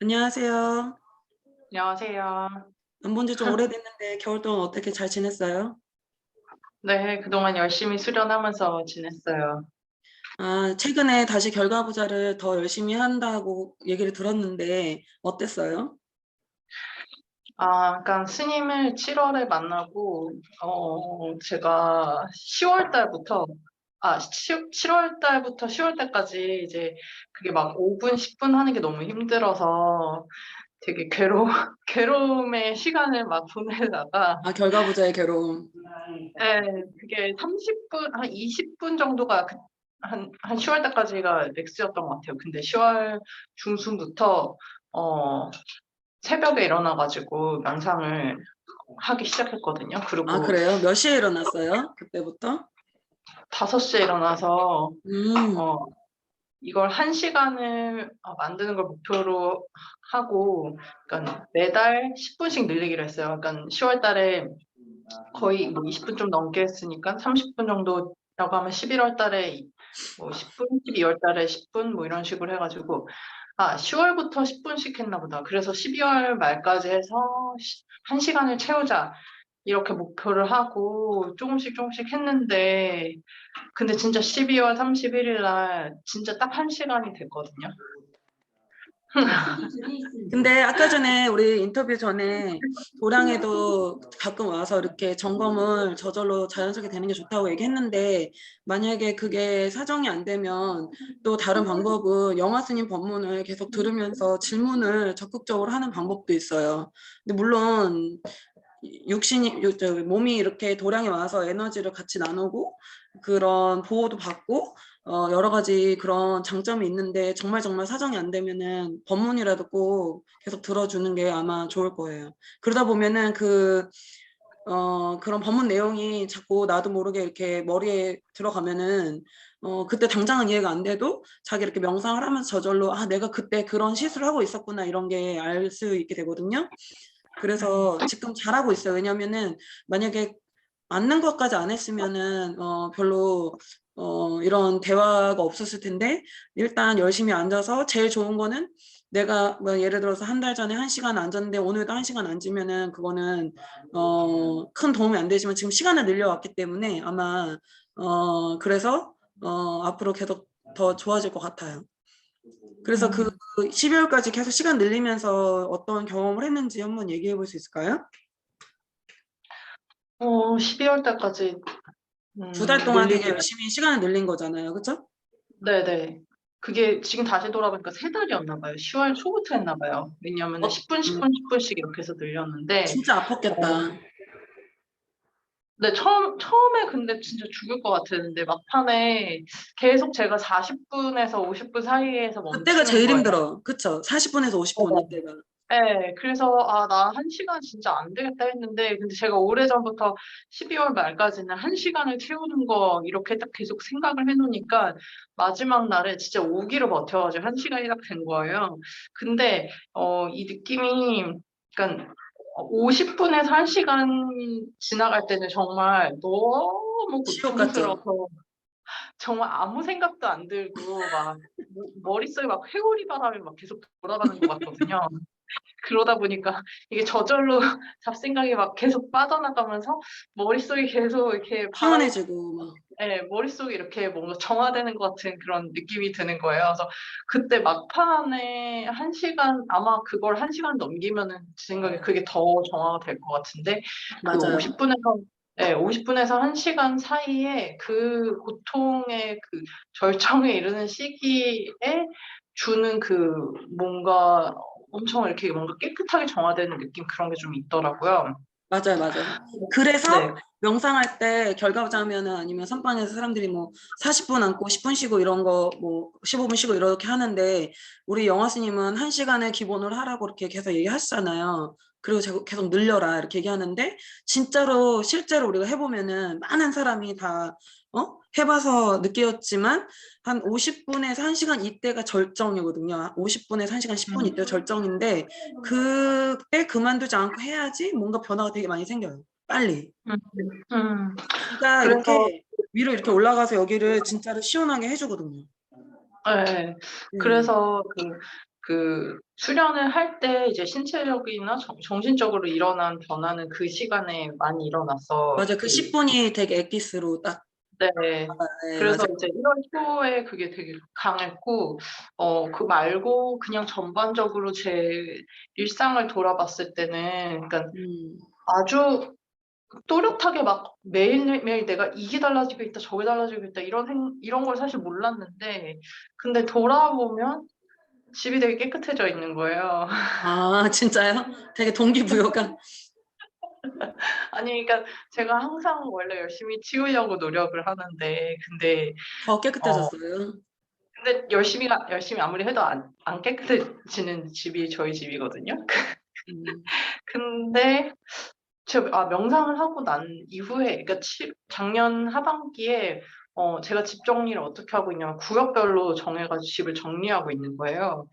안녕하세요. 안녕하세요. 안 본 지 좀 오래됐는데 겨울 동안 어떻게 잘 지냈어요? 네, 그동안 열심히 수련하면서 지냈어요. 아, 최근에 다시 결과부자를 더 열심히 한다고 얘기를 들었는데 어땠어요? 그러니까 스님을 7월에 만나고, 제가 10월 달부터, 7월 달부터 10월 달까지 이제 그게 막 5분, 10분 하는 게 너무 힘들어서 되게 괴로움의 시간을 막 보내다가, 아, 결과부자의 괴로움. 예, 그게 30분, 한 20분 정도가 한 10월 달까지가 맥스였던 것 같아요. 근데 10월 중순부터, 어, 새벽에 일어나가지고 명상을 하기 시작했거든요. 아, 그리고 그래요? 몇 시에 일어났어요? 그때부터? 5시에 일어나서, 음, 어, 이걸 1시간을 만드는 걸 목표로 하고, 그러니까 매달 10분씩 늘리기로 했어요. 그러니까 10월 달에 거의 뭐 20분 좀 넘게 했으니까 30분 정도라고 하면 11월 달에 뭐 10분, 12월 달에 10분 뭐 이런 식으로 해가지고 10월부터 10분씩 했나 보다. 그래서 12월 말까지 해서 1시간을 채우자. 이렇게 목표를 하고 조금씩 조금씩 했는데 근데 진짜 12월 31일 날 진짜 딱 1시간이 됐거든요. 근데 아까 전에 우리 인터뷰 전에 도량에도 가끔 와서 이렇게 점검을 저절로 자연스럽게 되는 게 좋다고 얘기했는데 만약에 그게 사정이 안 되면 또 다른 방법은 영화 스님 법문을 계속 들으면서 질문을 적극적으로 하는 방법도 있어요. 근데 물론 육신이 몸이 이렇게 도량에 와서 에너지를 같이 나누고 그런 보호도 받고 여러 가지 그런 장점이 있는데 정말 정말 사정이 안 되면은 법문이라도 꼭 계속 들어주는 게 아마 좋을 거예요. 그러다 보면은 그런 법문 내용이 자꾸 나도 모르게 이렇게 머리에 들어가면은 그때 당장은 이해가 안 돼도 자기 이렇게 명상을 하면서 저절로 아 내가 그때 그런 실수를 하고 있었구나 이런 게 알 수 있게 되거든요. 그래서 지금 잘하고 있어요. 왜냐면은 만약에 맞는 것까지 안 했으면은 별로 이런 대화가 없었을 텐데 일단 열심히 앉아서 제일 좋은 거는 내가 뭐 예를 들어서 한 달 전에 1시간 앉았는데 오늘도 1시간 앉으면은 그거는 큰 도움이 안 되지만 지금 시간을 늘려왔기 때문에 아마 그래서 앞으로 계속 더 좋아질 것 같아요. 그래서 그 음, 12월까지 계속 시간 늘리면서 어떤 경험을 했는지 한번 얘기해 볼 수 있을까요? 12월 달까지 2달 동안 되게 늘리기로. 열심히 시간을 늘린 거잖아요. 그쵸? 네네. 그게 지금 다시 돌아보니까 3달이었나 봐요. 10월 초부터 했나 봐요. 왜냐면은 어, 10분, 10분, 10분씩 이렇게 해서 늘렸는데, 진짜 어, 아팠겠다. 근데 처음에 근데 진짜 죽을 것 같았는데, 막판에 계속 제가 40분에서 50분 사이에서 그때가 멈추는 제일 거예요. 힘들어. 그쵸? 40분에서 50분 이때가. 네, 그래서 나 1시간 진짜 안 되겠다 했는데 근데 제가 오래전부터 12월 말까지는 1시간을 채우는 거 이렇게 딱 계속 생각을 해놓으니까 마지막 날에 진짜 오기로 버텨가지고 1시간이 딱 된 거예요. 근데 이 느낌이 그러니까 50분에서 1시간 지나갈 때는 정말 너무 지옥 같죠? 고통스러워서 정말 아무 생각도 안 들고 막 머릿속에 막 회오리 바람이 막 계속 돌아가는 것 같거든요. 그러다 보니까 이게 저절로 잡생각이 막 계속 빠져나가면서 머릿속이 계속 이렇게 바람이, 평온해지고 막. 예, 머릿속이 이렇게 뭔가 정화되는 것 같은 그런 느낌이 드는 거예요. 그래서 그때 막판에 1시간, 아마 그걸 1시간 넘기면은 제 생각에 그게 더 정화가 될 것 같은데 그 맞아요. 50분에서 50분에서 1시간 사이에 그 고통의 그 절정에 이르는 시기에 주는 그 뭔가 엄청 이렇게 뭔가 깨끗하게 정화되는 느낌 그런 게 좀 있더라고요. 맞아요, 맞아요. 그래서 네. 명상할 때 결과자면은 아니면 선방에서 사람들이 뭐 40분 앉고 10분 쉬고 이런 거 뭐 15분 쉬고 이렇게 하는데 우리 영화 스님은 1시간을 기본으로 하라고 이렇게 계속 얘기하시잖아요. 그리고 계속 늘려라 이렇게 얘기하는데 진짜로 실제로 우리가 해보면은 많은 사람이 다 해봐서 느꼈지만 한 50분에서 1시간 이때가 절정이거든요. 50분에서 1시간 10분 음, 이때가 절정인데 그때 그만두지 않고 해야지 뭔가 변화가 되게 많이 생겨요. 빨리. 음, 음. 기가 그래서 이렇게 위로 이렇게 올라가서 여기를 진짜로 시원하게 해주거든요. 네. 네. 그래서 그 수련을 할 때 이제 신체적이나 정신적으로 일어난 변화는 그 시간에 많이 일어났어. 맞아. 그 10분이 되게 엑기스로 딱. 네. 네, 그래서 맞아. 이제 1월 초에 그게 되게 강했고, 그 말고 그냥 전반적으로 제 일상을 돌아봤을 때는, 그러니까 아주 또렷하게 막 매일매일 내가 이게 달라지고 있다, 저게 달라지고 있다, 이런 걸 사실 몰랐는데, 근데 돌아보면 집이 되게 깨끗해져 있는 거예요. 아, 진짜요? 되게 동기부여가. 아니, 그러니까 제가 항상 원래 열심히 치우려고 노력을 하는데, 더 어, 깨끗해졌어요. 근데 열심히 아무리 해도 안 깨끗해지는 집이 저희 집이거든요. 음. 근데 명상을 하고 난 이후에, 그러니까 작년 하반기에 제가 집 정리를 어떻게 하고 있냐면 구역별로 정해가지고 집을 정리하고 있는 거예요.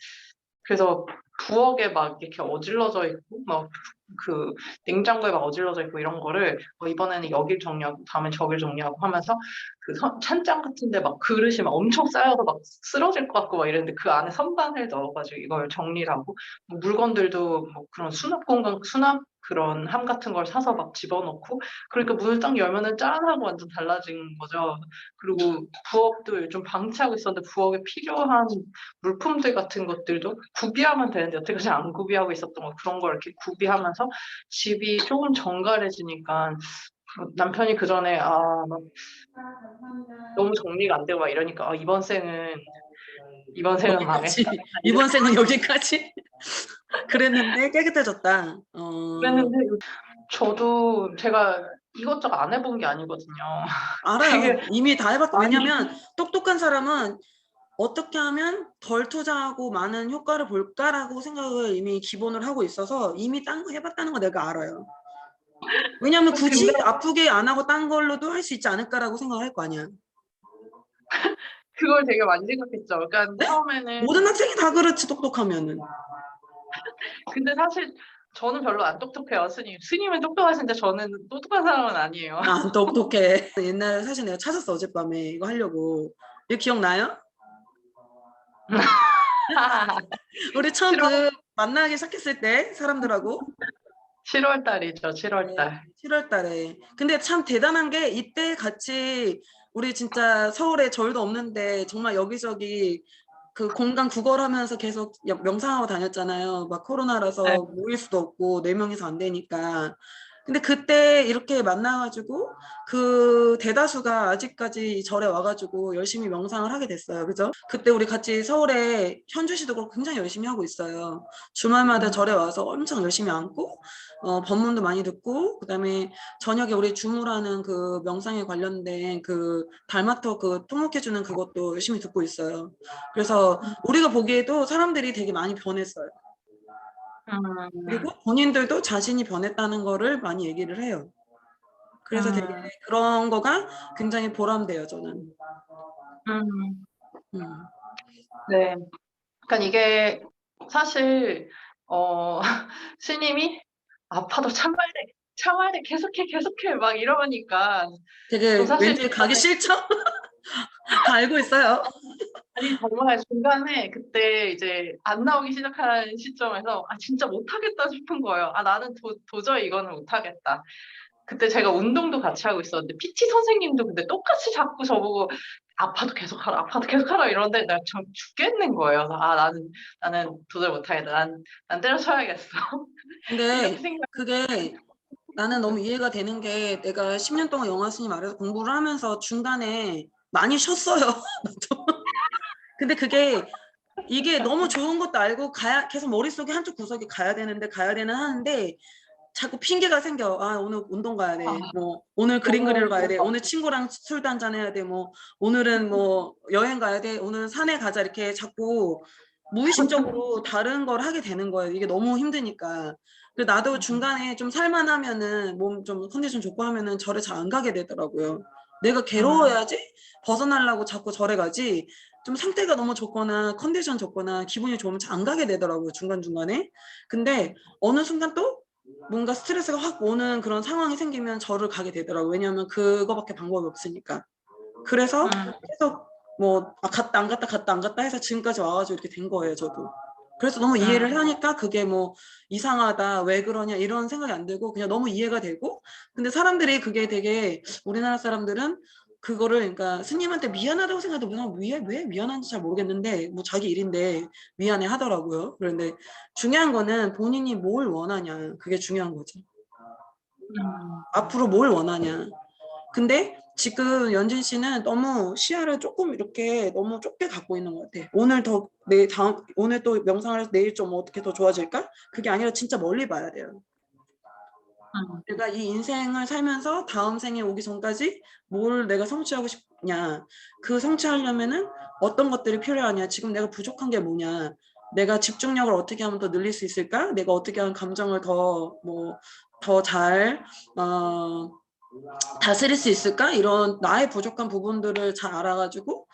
그래서 부엌에 막 이렇게 어질러져 있고, 막 그 냉장고에 막 어질러져 있고 이런 거를 이번에는 여길 정리하고 다음엔 저길 정리하고 하면서 그 찬장 같은데 막 그릇이 막 엄청 쌓여서 막 쓰러질 것 같고 막 이랬는데 그 안에 선반을 넣어가지고 이걸 정리를 하고, 뭐 물건들도 뭐 그런 수납 그런 함 같은 걸 사서 막 집어넣고, 그러니까 문을 딱 열면은 짠하고 완전 달라진 거죠. 그리고 부엌도 요즘 방치하고 있었는데 부엌에 필요한 물품들 같은 것들도 구비하면 되는데 여태까지 안 구비하고 있었던 거, 그런 걸 이렇게 구비하면서 집이 조금 정갈해지니까, 남편이 그전에 막 너무 정리가 안 되고 막 이러니까 이번 생은 여기까지. 망했다. 이번 생은 여기까지. 그랬는데 깨끗해졌다. 그랬는데 저도 제가 이것저것 안 해본 게 아니거든요. 되게 알아요. 이미 다 해봤고. 많이 왜냐면 똑똑한 사람은 어떻게 하면 덜 투자하고 많은 효과를 볼까라고 생각을 이미 기본을 하고 있어서 이미 딴 거 해봤다는 거 내가 알아요. 왜냐면 근데 굳이 아프게 안 하고 딴 걸로도 할 수 있지 않을까라고 생각할 거 아니야. 그걸 되게 많이 생각했죠. 그러니까 네? 처음에는, 모든 학생이 다 그렇지, 똑똑하면은. 근데 사실 저는 별로 안 똑똑해요. 스님은 똑똑하신데 저는 똑똑한 사람은 아니에요. 나 안 똑똑해. 옛날에 사실 내가 찾았어, 어젯밤에. 이거 하려고. 이거 기억나요? 우리 처음 7월 그 만나기 시작했을 때 사람들하고 7월 달이죠. 7월 네, 달. 7월 달에. 근데 참 대단한 게 이때 같이 우리 진짜 서울에 절도 없는데 정말 여기저기 그 공간 구걸하면서 계속 명상하고 다녔잖아요. 막 네. 코로나라서 모일 수도 없고 4명이서 안 되니까. 근데 그때 이렇게 만나가지고 그 대다수가 아직까지 절에 와가지고 열심히 명상을 하게 됐어요. 그죠? 그때 우리 같이 서울에 현주시도 그렇고 굉장히 열심히 하고 있어요. 주말마다 절에 와서 엄청 열심히 앉고 법문도 많이 듣고, 그다음에 저녁에 우리 주무라는 그 명상에 관련된 그 달마터 그 통역해주는 그것도 열심히 듣고 있어요. 그래서 우리가 보기에도 사람들이 되게 많이 변했어요. 음, 그리고 본인들도 자신이 변했다는 거를 많이 얘기를 해요. 그래서 되게 음, 그런 거가 굉장히 보람돼요, 저는. 음, 음. 네. 그러니까 이게 사실 스님이 아파도 참아야 돼, 계속해 막 이러니까 저 되게 사실 왠지 가기 싫죠? 다 알고 있어요. 아니 정말 중간에 그때 이제 안 나오기 시작한 시점에서 진짜 못하겠다 싶은 거예요. 나는 도저히 이거는 못하겠다. 그때 제가 운동도 같이 하고 있었는데 PT 선생님도 근데 똑같이 자꾸 저보고 아파도 계속 하라 이러는데 내가 좀 죽겠는 거예요. 그래서 나는 도저히 못하겠다. 난 때려쳐야겠어. 이렇게 근데 생각. 그게 나는 너무 이해가 되는 게 내가 10년 동안 영화 스님 아래서 공부를 하면서 중간에 많이 쉬었어요. 근데 그게 이게 너무 좋은 것도 알고 계속 머릿속에 한쪽 구석에 가야 되는데 가야 되는 하는데 자꾸 핑계가 생겨. 오늘 운동 가야 아, 돼. 뭐 오늘 그림 너무 그리러 가야 돼. 오늘 친구랑 술도 한잔 해야 돼. 뭐 오늘은 뭐 여행 가야 돼. 오늘은 산에 가자. 이렇게 자꾸 무의식적으로 다른 걸 하게 되는 거예요. 이게 너무 힘드니까. 그래서 나도 중간에 좀 살만하면은 몸 좀 컨디션 좋고 하면은 절에 잘 안 가게 되더라고요. 내가 음, 괴로워야지 벗어나려고 자꾸 절에 가지. 좀 상태가 너무 좋거나 컨디션 좋거나 기분이 좋으면 잘 안 가게 되더라고요. 중간중간에. 근데 어느 순간 또 뭔가 스트레스가 확 오는 그런 상황이 생기면 절을 가게 되더라고요. 왜냐하면 그거밖에 방법이 없으니까. 그래서 음, 계속 뭐 갔다 안 갔다 갔다 안 갔다 해서 지금까지 와가지고 이렇게 된 거예요. 저도. 그래서 너무 이해를 하니까 그게 뭐 이상하다, 왜 그러냐 이런 생각이 안 들고 그냥 너무 이해가 되고 근데 사람들이 그게 되게 우리나라 사람들은 그거를 그러니까 스님한테 미안하다고 생각해도 그냥 왜 미안한지 잘 모르겠는데 뭐 자기 일인데 미안해 하더라고요. 그런데 중요한 거는 본인이 뭘 원하냐 그게 중요한 거지. 앞으로 뭘 원하냐. 근데 지금 연진 씨는 너무 시야를 조금 이렇게 너무 좁게 갖고 있는 것 같아. 오늘 또 명상을 해서 내일 좀 어떻게 더 좋아질까? 그게 아니라 진짜 멀리 봐야 돼요. 내가 이 인생을 살면서 다음 생에 오기 전까지 뭘 내가 성취하고 싶냐. 그 성취하려면은 어떤 것들이 필요하냐. 지금 내가 부족한 게 뭐냐. 내가 집중력을 어떻게 하면 더 늘릴 수 있을까? 내가 어떻게 하면 감정을 더 잘, 다스릴 수 있을까? 이런 나의 부족한 부분들을 잘 알아가지고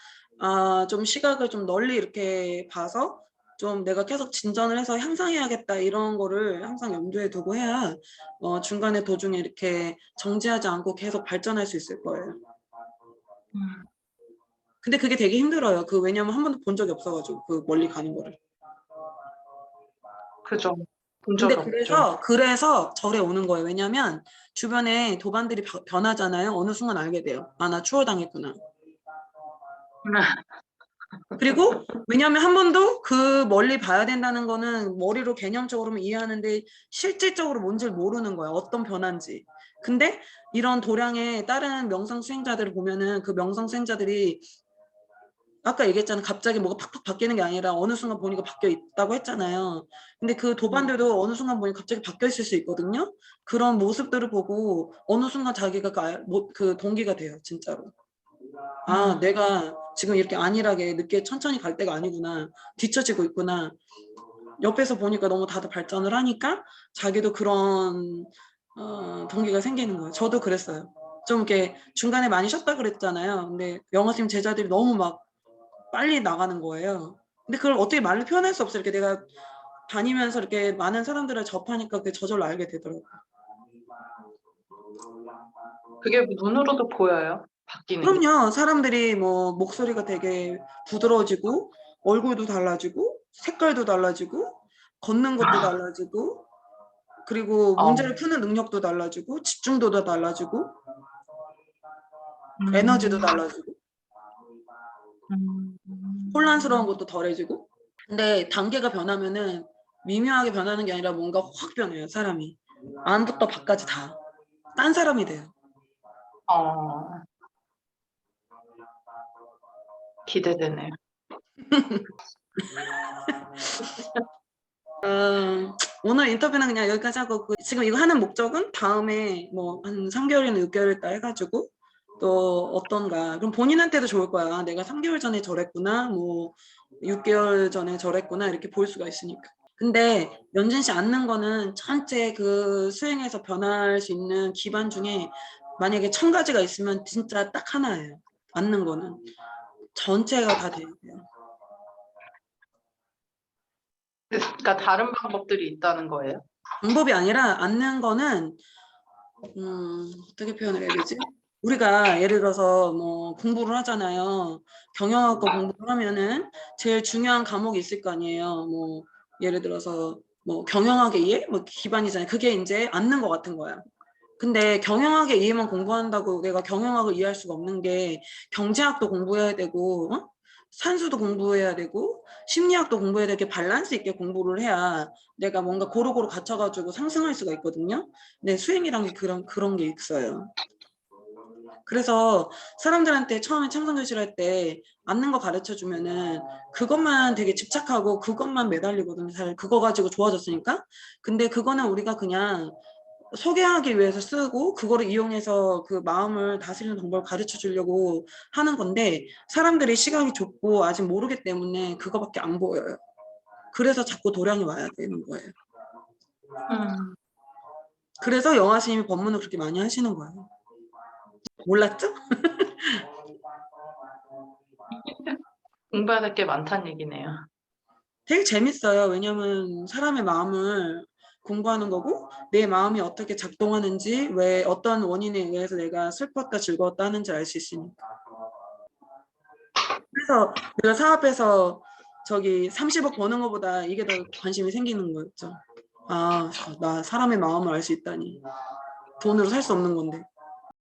좀 시각을 좀 널리 이렇게 봐서 좀 내가 계속 진전을 해서 향상해야겠다 이런 거를 항상 염두에 두고 해야 중간에 도중에 이렇게 정지하지 않고 계속 발전할 수 있을 거예요. 근데 그게 되게 힘들어요. 왜냐면 한 번도 본 적이 없어가지고 그 멀리 가는 거를. 그죠. 본 근데 적이 없죠. 그래서 절에 오는 거예요. 왜냐면 주변에 도반들이 변하잖아요. 어느 순간 알게 돼요. 아, 나 추월당했구나. 그리고 왜냐하면 한 번도 그 멀리 봐야 된다는 거는 머리로 개념적으로는 이해하는데 실질적으로 뭔지를 모르는 거야. 어떤 변화인지. 근데 이런 도량의 다른 명상 수행자들을 보면은 그 명상 수행자들이 아까 얘기했잖아. 갑자기 뭐가 팍팍 바뀌는 게 아니라 어느 순간 보니까 바뀌어 있다고 했잖아요. 근데 그 도반들도 어느 순간 보니까 갑자기 바뀌어 있을 수 있거든요. 그런 모습들을 보고 어느 순간 자기가 그 동기가 돼요. 진짜로. 아, 내가 지금 이렇게 안일하게 늦게 천천히 갈 때가 아니구나. 뒤처지고 있구나. 옆에서 보니까 너무 다들 발전을 하니까 자기도 그런 동기가 생기는 거예요. 저도 그랬어요. 좀 이렇게 중간에 많이 쉬었다 그랬잖아요. 근데 영어 선생님 제자들이 너무 막 빨리 나가는 거예요. 근데 그걸 어떻게 말로 표현할 수 없어요. 이렇게 내가 다니면서 이렇게 많은 사람들을 접하니까 그게 저절로 알게 되더라고요. 그게 눈으로도 보여요? 바뀌는 게? 그럼요. 사람들이 뭐 목소리가 되게 부드러워지고 얼굴도 달라지고 색깔도 달라지고 걷는 것도 달라지고 그리고 어. 문제를 푸는 능력도 달라지고 집중도도 달라지고 에너지도 음. 달라지고 음. 혼란스러운 것도 덜해지고 근데 단계가 변하면은 미묘하게 변하는 게 아니라 뭔가 확 변해요. 사람이 안부터 밖까지 다 딴 사람이 돼요. 어. 기대되네요. 오늘 인터뷰는 그냥 여기까지 하고 지금 이거 하는 목적은 다음에 뭐 한 3개월이나 6개월 있다 해가지고 또 어떤가 그럼 본인한테도 좋을 거야. 내가 3개월 전에 저랬구나 뭐 6개월 전에 저랬구나 이렇게 볼 수가 있으니까. 근데 연진 씨 앉는 거는 전체 그 수행에서 변할 수 있는 기반 중에 만약에 1000가지가 있으면 진짜 딱 하나예요. 앉는 거는 전체가 다 돼야 돼요. 그러니까 다른 방법들이 있다는 거예요? 방법이 아니라 앉는 거는 어떻게 표현을 해야 되지? 우리가 예를 들어서 뭐 공부를 하잖아요. 경영학과 공부를 하면은 제일 중요한 과목이 있을 거 아니에요. 뭐 예를 들어서 뭐 경영학의 이해? 뭐 기반이잖아요. 그게 이제 앉는 것 같은 거야. 근데 경영학의 이해만 공부한다고 내가 경영학을 이해할 수가 없는 게 경제학도 공부해야 되고 산수도 공부해야 되고 심리학도 공부해야 되게 밸런스 있게 공부를 해야 내가 뭔가 고루고루 갖춰가지고 상승할 수가 있거든요. 근데 수행이란 게 그런 게 있어요. 그래서 사람들한테 처음에 창성교실 할 때 앉는 거 가르쳐 주면은 그것만 되게 집착하고 그것만 매달리거든요. 사실 그거 가지고 좋아졌으니까. 근데 그거는 우리가 그냥 소개하기 위해서 쓰고 그거를 이용해서 그 마음을 다스리는 방법을 가르쳐 주려고 하는 건데 사람들이 시각이 좁고 아직 모르기 때문에 그거밖에 안 보여요. 그래서 자꾸 도량이 와야 되는 거예요. 음. 그래서 영화 스님이 법문을 그렇게 많이 하시는 거예요. 몰랐죠? 공부해야 될 게 많다는 얘기네요. 되게 재밌어요. 왜냐면 사람의 마음을 공부하는 거고 내 마음이 어떻게 작동하는지 왜 어떤 원인에 의해서 내가 슬펐다 즐거웠다 하는지 알 수 있으니까. 그래서 내가 사업에서 저기 30억 버는 것보다 이게 더 관심이 생기는 거였죠. 아, 나 사람의 마음을 알 수 있다니. 돈으로 살 수 없는 건데.